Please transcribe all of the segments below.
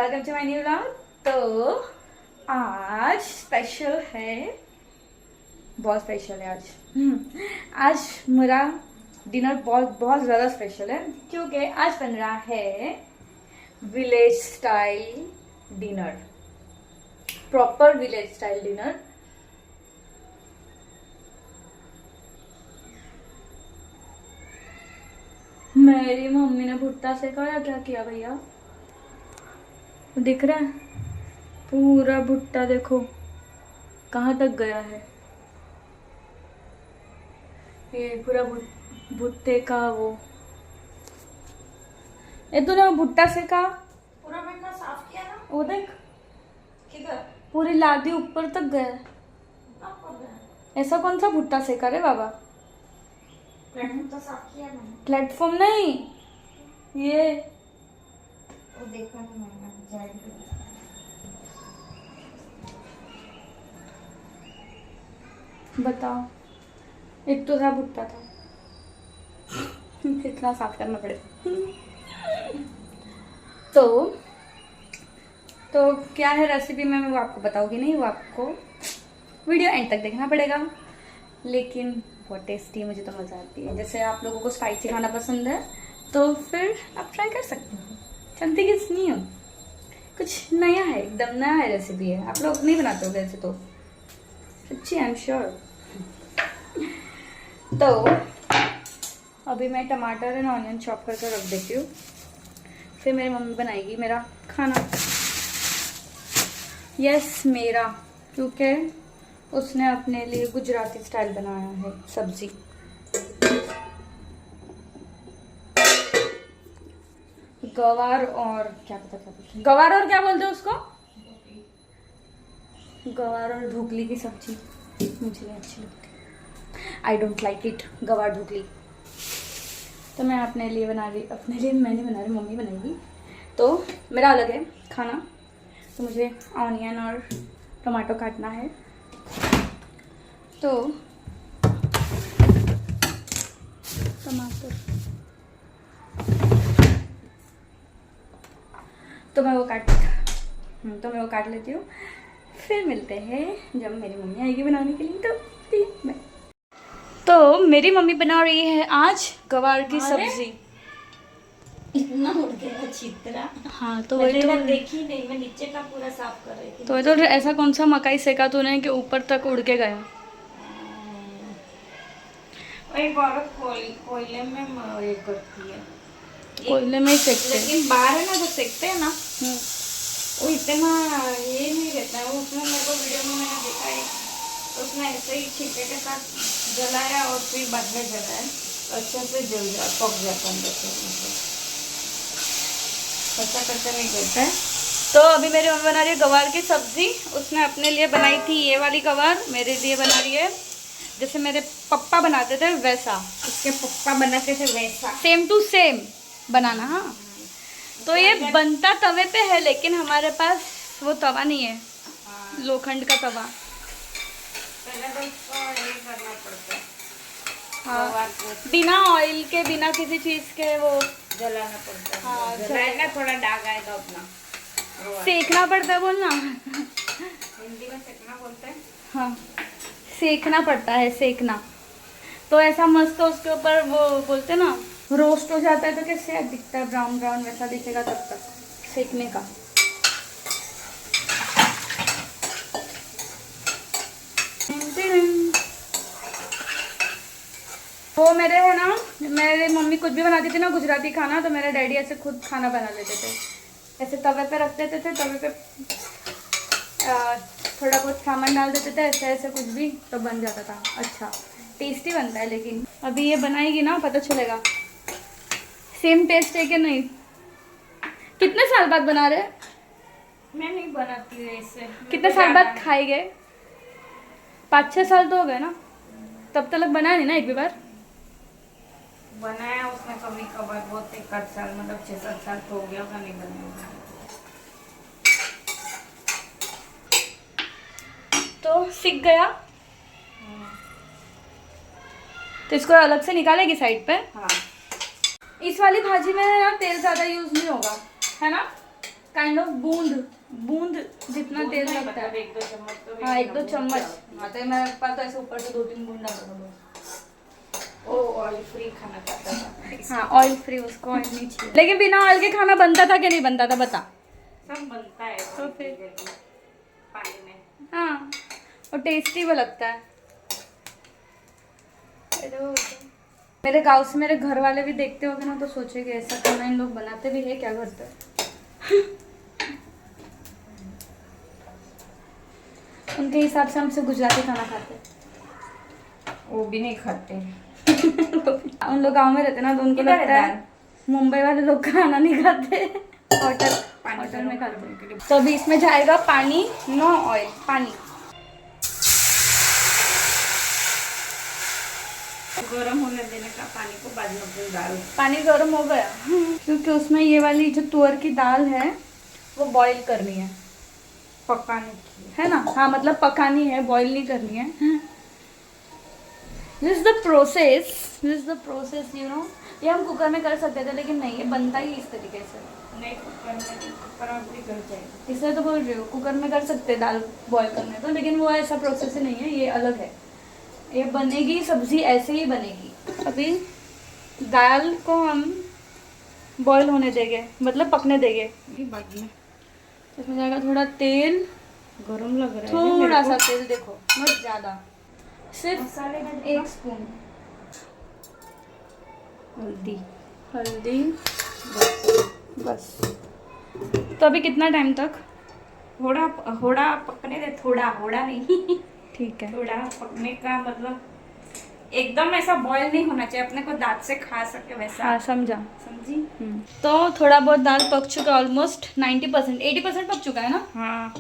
Welcome to my new vlog. तो आज special है, बहुत स्पेशल है आज मेरा डिनर बहुत ज़्यादा स्पेशल है क्योंकि आज बन रहा है village style dinner, proper village style dinner. मेरी मम्मी ने भुट्टा सेका, क्या किया भैया, दिख रहा है पूरा भुट्टा, देखो कहाँ तक गया है ये पूरा भुट्टे का वो। ये तूने भुट्टा सेका पूरा मैंने साफ किया ना, वो देख किधर पूरी लादी ऊपर तक गया है। कब कर गया? ऐसा कौन सा भुट्टा सेका रे बाबा? प्लेटफॉर्म तो साफ किया मैंने। प्लेटफॉर्म नहीं, ये वो देखा नहीं मैंने, जाएगी। बताओ, एक तो था भुट्टा था इतना साफ करना पड़ेगा। तो क्या है रेसिपी में मैं वो आपको बताऊंगी नहीं, वो आपको वीडियो एंड तक देखना पड़ेगा। लेकिन बहुत टेस्टी है, मुझे तो मज़ा आती है। जैसे आप लोगों को स्पाइसी खाना पसंद है तो फिर आप ट्राई कर सकते हो। समथिंग इज न्यू, कुछ नया है, एकदम नया है रेसिपी है। आप लोग नहीं बनाते हो वैसे तो, सच्ची आई एम श्योर। तो अभी मैं टमाटर एंड ऑनियन चॉप करके रख देती हूँ, फिर मेरी मम्मी बनाएगी मेरा खाना। यस मेरा, क्योंकि उसने अपने लिए गुजराती स्टाइल बनाया है सब्जी। गवार और क्या पता क्या बोलते हैं, गवार और क्या बोलते हैं उसको, गवार और ढोकली की सब्जी मुझे नहीं अच्छी लगती, आई डोंट लाइक इट, गवार ढोकली। तो मैं अपने लिए बना रही, अपने लिए मैं नहीं बना रही, मम्मी बनाएगी। तो मेरा अलग है खाना, तो मुझे ऑनियन और टमाटो काटना है। तो टमाटर तो मैं वो काट लेती हूँ। फिर मिलते हैं जब मेरी मम्मी आएगी बनाने के लिए। तो मेरी मम्मी बना रही है आज गवार की सब्जी। इतना उड़ गया चित्रा। हाँ तो वही तो देखी नहीं, मैं नीचे का पूरा साफ कर रही थी। तो ऐसा कौन सा मकाई सेका तूने कि ऊपर तक उड़ के गया? एक औरत कोयले में ये करती है, कोयले में ही सेकते हैं। लेकिन बाहर है ना जो सेकते हैं ना, वो इतना ये नहीं रहता है। वो उसमें मेरे को वीडियो में मैंने देखा है, उसने ऐसे ही छिलके के साथ जलाया और फिर बाद में जलाया, अच्छे से जल जा पक जाता अंदर से, मतलब ऐसा करके नहीं करता है। तो अभी मेरी मम्मी बना रही है गवार की सब्जी। उसने अपने लिए बनाई थी ये वाली गवार, मेरे लिए बना रही है जैसे मेरे पप्पा बनाते थे वैसा। उसके पप्पा बनाते थे वैसा, सेम टू सेम बनाना। हाँ तो ये बनता तवे पे है, लेकिन हमारे पास वो तवा नहीं है, लोखंड का तवा। पहले तो इसको ये करना पड़ता है, हाँ बिना ऑयल के, बिना किसी चीज़ के वो जलाना पड़ता है। हाँ, जलाना, थोड़ा दाग आएगा अपना, सेकना पड़ता है बोलना। हिंदी में सेकना बोलते हैं। हाँ सेकना पड़ता है, सेकना। तो ऐसा मस्त उसके ऊपर वो बोलते हैं ना, रोस्ट हो जाता है तो कैसे दिखता है, ब्राउन ब्राउन वैसा दिखेगा तब तक सेकने का। वो मेरे है ना, मेरी मम्मी कुछ भी बनाती थी ना गुजराती खाना, तो मेरे डैडी ऐसे खुद खाना बना लेते थे। ऐसे तवे पे रख देते थे, तवे पे थोड़ा बहुत सामान डाल देते थे, ऐसे ऐसे कुछ भी, तो बन जाता था। अच्छा टेस्टी बनता है। लेकिन अभी ये बनाएगी ना पता चलेगा सेम टेस्ट है कि नहीं। कितने साल बाद बना रहे? मैं नहीं बनाती हूँ ऐसे। कितने साल बाद खाएंगे? 5-6 साल तो हो गए ना, तब तक बनाया नहीं ना एक भी बार? बनाया उसने कभी कभार, बहुत 1-8 साल, मतलब 6-7 साल तो हो गया होगा नहीं बनाया। तो सीख गया, तो इसको अलग से निकालेगी साइड पे। हाँ इस वाली भाजी में ना तेल ज़्यादा यूज़ नहीं होगा, है ना? काइंड ऑफ बूंद बूंद जितना तेल लगता है। एक दो चम्मच तो हाँ 1-2 चम्मच। हाँ तो मैं पास तो ऐसे ऊपर से 2-3 बूंद डालूंगा। ओ ऑयल फ्री खाना खाता था। हाँ ऑयल फ्री, उसको ऑयल नहीं चाहिए। लेकिन बिना ऑयल के खाना बनता था कि नहीं बनता था बता। सब बनता है तो फिर पानी में। हाँ और टेस्टी भी लगता है। मेरे गांव से मेरे घर वाले भी देखते होंगे ना तो सोचेंगे ऐसा खाना इन लोग बनाते भी है क्या घर पे। उनके हिसाब से हमसे गुजराती खाना खाते हैं। वो भी नहीं खाते। उन लोग गांव में रहते ना तो उनको किधर है लगता है दाल? मुंबई वाले लोग खाना नहीं खाते, होटल में खाते हैं। तो अभी इसमें जाएगा पानी, नो ऑयल, पानी। गरम होने देने का पानी को, बाद में अपनी दाल। पानी गर्म हो गया क्योंकि उसमें ये वाली जो तुअर की दाल है वो बॉईल करनी है, पकाने की है ना। हाँ मतलब पकानी है, बॉईल नहीं करनी है। This is the process you know. ये हम कुकर में कर सकते थे लेकिन नहीं, ये बनता ही इस तरीके से। नहीं, कुकर में भी गल जाएगा। इसलिए तो बोल रही हूँ कुकर में कर सकते हैं दाल बॉईल करने तो, लेकिन वो ऐसा प्रोसेस ही नहीं है, ये अलग है। ये बनेगी सब्जी ऐसे ही बनेगी। अभी दाल को हम बॉईल होने देंगे, मतलब पकने देंगे। बाद में इसमें जाएगा थोड़ा तेल, गरम लग रहा है थोड़ा सा तेल, देखो मत ज़्यादा, सिर्फ मसाले का 1 स्पून हल्दी बस। तो अभी कितना टाइम तक? थोड़ा पकने दे, थोड़ा नहीं। ठीक है। थोड़ा पकने का मतलब एकदम ऐसा बॉयल नहीं होना चाहिए, अपने को दांत से खा सके वैसा। हाँ समझा। समझी? तो थोड़ा बहुत दाल पक चुका है, ऑलमोस्ट 90%, 80% पक चुका है ना। हाँ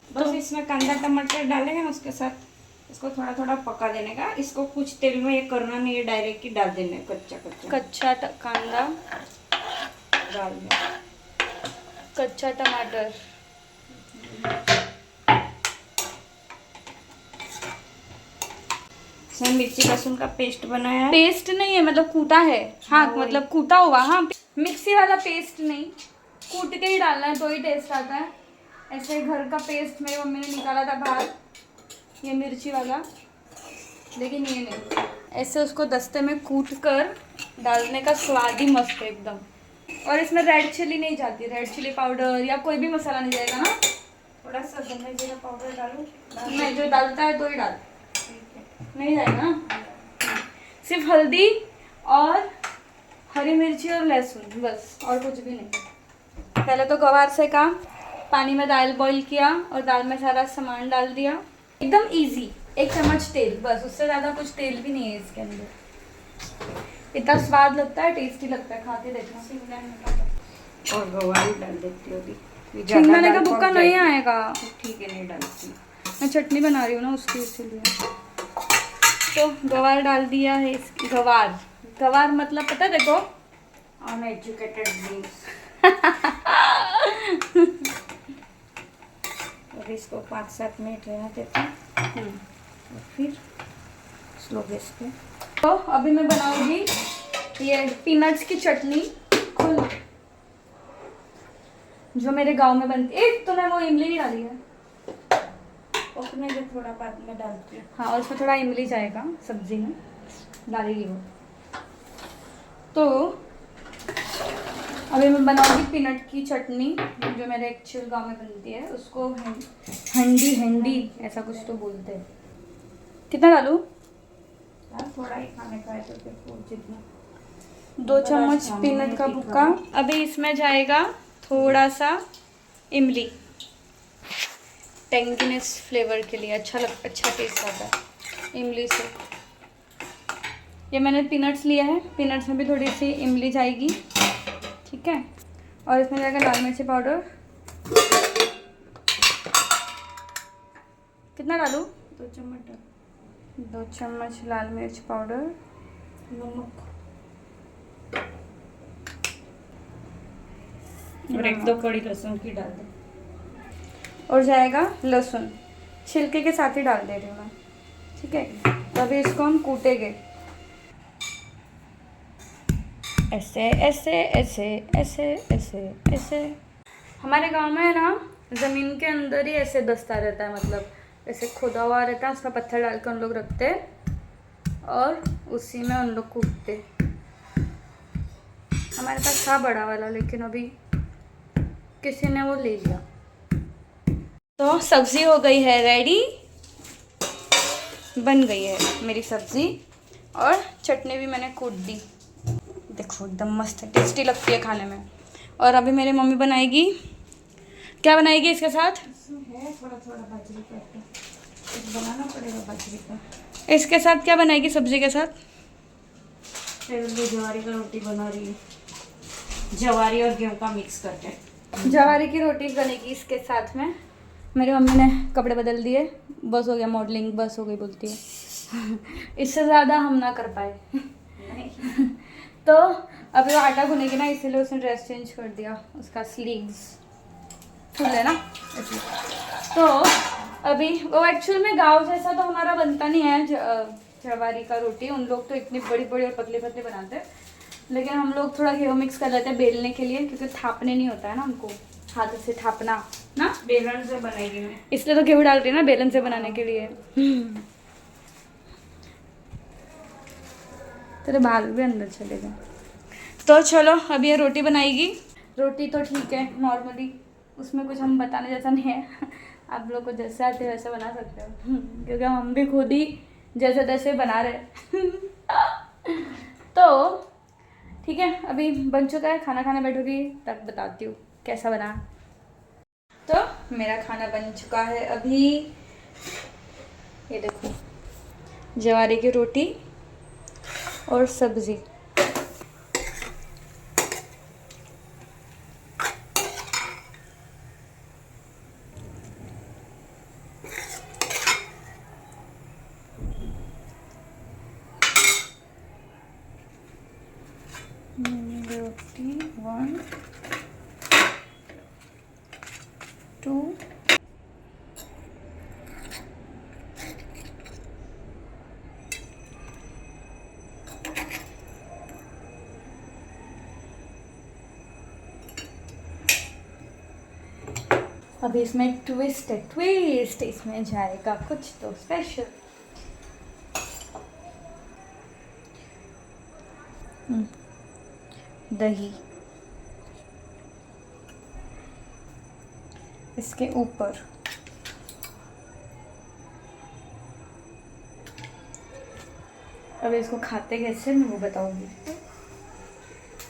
बस इसमें कांदा टमाटर डालेंगे ना, उसके साथ इसको थोड़ा थोड़ा पका देने का। इसको कुछ तेल में ये करना नहीं है, डायरेक्ट ही डाल देना है, कच्चा कांदा डाल देना, कच्चा टमाटर। इसमें मिर्ची लहसुन का पेस्ट बनाया है। पेस्ट नहीं है, मतलब कूटा है। हाँ हाँ, मतलब कूटा हुआ। हाँ मिक्सी वाला पेस्ट नहीं, कूट के ही डालना है तो ही टेस्ट आता है। ऐसे घर का पेस्ट मेरी मम्मी ने निकाला था बाहर, ये मिर्ची वाला, लेकिन ये नहीं, ऐसे उसको दस्ते में कूट कर डालने का स्वाद ही मस्त है एकदम। और इसमें रेड चिली नहीं जाती, रेड चिली पाउडर या कोई भी मसाला नहीं जाएगा ना। थोड़ा सा धनिया जीरा पाउडर डालूं? नहीं, जो डालता है तो ही डाल, नहीं जाएगा ना। सिर्फ हल्दी और हरी मिर्ची और लहसुन, बस और कुछ भी नहीं। पहले तो गवार से का पानी में दाल बॉईल किया और दाल में सारा सामान डाल दिया, एकदम इजी। 1 चम्मच तेल, बस, उससे ज़्यादा कुछ तेल भी नहीं है इसके अंदर। इतना स्वाद लगता है, टेस्टी लगता है, खा के देखना। और गवारी डाल देती हूँ अभी। शिमला का बुक्का नहीं आएगा। ठीक है, नहीं डालती। मैं चटनी बना रही हूँ ना उसकी, इसीलिए। तो गवार डाल दिया है। गवार मतलब पता है देखो, अनएजुकेटेड मीन्स। और इसको 5-7 मिनट रहना देते हैं और फिर स्लो गैस पे। तो अभी मैं बनाऊंगी ये पीनट्स की चटनी, खोलो, जो मेरे गांव में बनती है। एक तो मैं वो इमली नहीं डाली है, उसमें जो थोड़ा बाद में डालती हूँ। हाँ, और उसमें थोड़ा इमली जाएगा, सब्जी में डालेगी वो। तो अभी मैं बनाऊंगी पीनट की चटनी, जो मेरे एक्चुअल गांव में बनती है। उसको हंडी ऐसा कुछ तो बोलते हैं। कितना डालूं? थोड़ा ही खाने का है तो फिर फूल जितना। 2 चम्मच पीनट का बुक्का। अभी इसमें जाएगा थोड़ा सा इमली, टेंगीनेस फ्लेवर के लिए अच्छा टेस्ट आता है इमली से। ये मैंने पीनट्स लिया है, पीनट्स में भी थोड़ी सी इमली जाएगी, ठीक है। और इसमें जाएगा लाल मिर्ची पाउडर। कितना डालूं? 2 चम्मच। 2 चम्मच लाल मिर्च पाउडर, नमक और 1-2 कड़ी लहसुन की डाल दो। और जाएगा लहसुन, छिलके के साथ ही डाल दे रही हूँ मैं, ठीक है। तभी इसको हम कूटेंगे ऐसे ऐसे ऐसे ऐसे ऐसे ऐसे। हमारे गांव में है ना, ज़मीन के अंदर ही ऐसे दस्ता रहता है, मतलब ऐसे खुदा हुआ रहता है, उसमें पत्थर डाल कर उन लोग रखते हैं और उसी में उन लोग कूदते। हमारे पास था बड़ा वाला, लेकिन अभी किसी ने वो ले लिया। तो सब्ज़ी हो गई है रेडी, बन गई है मेरी सब्ज़ी, और चटनी भी मैंने कूट दी। देखो एकदम मस्त टेस्टी लगती है खाने में। और अभी मेरी मम्मी बनाएगी, क्या बनाएगी इसके साथ? है थोड़ा थोड़ा बाजरे का आटा, कुछ बनाना पड़ेगा बाजरे का। इसके साथ क्या बनाएगी सब्जी के साथ? फिर वो ज्वारी का रोटी बना रही है, ज्वारी और गेहूं का मिक्स करके। जवारी की रोटी बनेगी इसके साथ में। मेरी मम्मी ने कपड़े बदल दिए, बस हो गया मॉडलिंग, बस हो गई बोलती है। इससे ज़्यादा हम ना कर पाए। तो अभी वो आटा गूनेगी ना, इसीलिए उसने ड्रेस चेंज कर दिया, उसका स्लीव्स फुल है ना इसलिए। तो अभी वो एक्चुअल में गांव जैसा तो हमारा बनता नहीं है जवारी का रोटी। उन लोग तो इतनी बड़ी बड़ी और पतले पतले बनाते हैं, लेकिन हम लोग थोड़ा गेहूँ मिक्स कर लेते हैं बेलने के लिए, क्योंकि थापने नहीं होता है ना हमको, हाथ से थापना ना, बेलन से बनाएगी मैं। इसलिए तो गेहूँ डाल रही है ना बेलन से बनाने के लिए। तेरे बाल भी अंदर चले गए। तो चलो अभी ये रोटी बनाएगी। रोटी तो ठीक है नॉर्मली, उसमें कुछ हम बताने जैसा नहीं है। आप लोग को जैसे आते वैसे बना सकते हो, क्योंकि हम भी खुद ही जैसे तैसे बना रहे। तो ठीक है, अभी बन चुका है, खाना खाने बैठूंगी तब बताती हूँ कैसा बना। तो मेरा खाना बन चुका है अभी, ये देखो ज्वारी की रोटी और सब्ज़ी। रोटी 1 2 अभी इसमें ट्विस्ट है, ट्विस्ट इसमें जाएगा कुछ तो स्पेशल। दही इसके ऊपर, अब इसको खाते कैसे मैं वो बताऊंगी।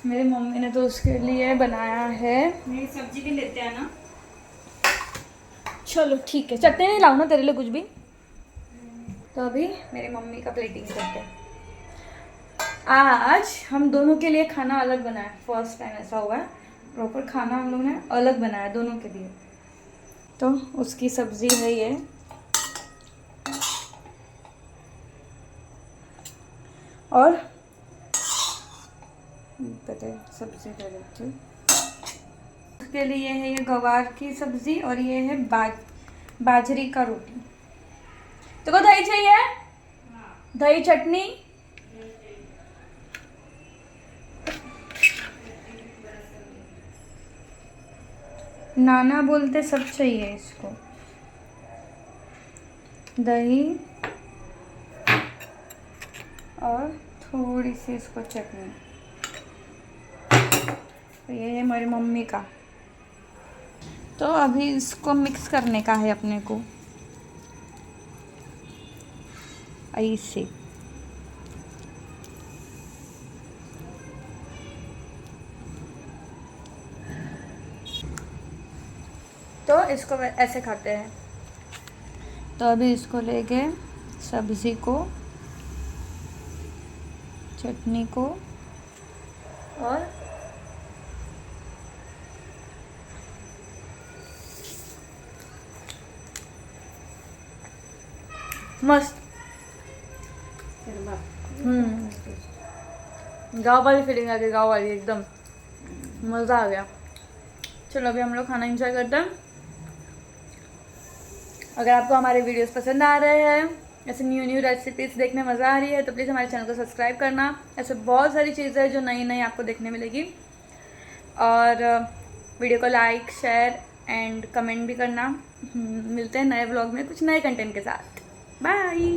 मेरी मम्मी ने तो उसके लिए बनाया है। मेरी सब्जी भी लेते हैं ना। चलो ठीक है, चटनी नहीं लाऊं ना तेरे लिए कुछ भी। तो अभी मेरी मम्मी का प्लेटिंग करते हैं। आज हम दोनों के लिए खाना अलग बनाया, फर्स्ट टाइम ऐसा हुआ है, प्रॉपर खाना हम लोग ने अलग बनाया दोनों के लिए। तो उसकी सब्जी है ये, और पता सब्जी दे देती हूँ। उसके लिए है ये गवार की सब्जी, और ये है बाजरी का रोटी। तो को दही चाहिए? दही चटनी नाना बोलते सब चाहिए इसको। दही और थोड़ी सी इसको चटनी। तो ये है मेरी मम्मी का। तो अभी इसको मिक्स करने का है अपने को ऐसे। तो इसको ऐसे खाते हैं। तो अभी इसको लेके सब्ज़ी को, चटनी को और मस्त गाँव वाली फीलिंग आ गई, गाँव वाली एकदम मज़ा आ गया। चलो अभी हम लोग खाना एंजॉय करते हैं। अगर आपको हमारे वीडियोस पसंद आ रहे हैं, ऐसे न्यू रेसिपीज़ देखने मज़ा आ रही है, तो प्लीज़ हमारे चैनल को सब्सक्राइब करना। ऐसे बहुत सारी चीज़ें हैं जो नई नई आपको देखने मिलेगी। और वीडियो को लाइक शेयर एंड कमेंट भी करना। मिलते हैं नए व्लॉग में कुछ नए कंटेंट के साथ। बाय।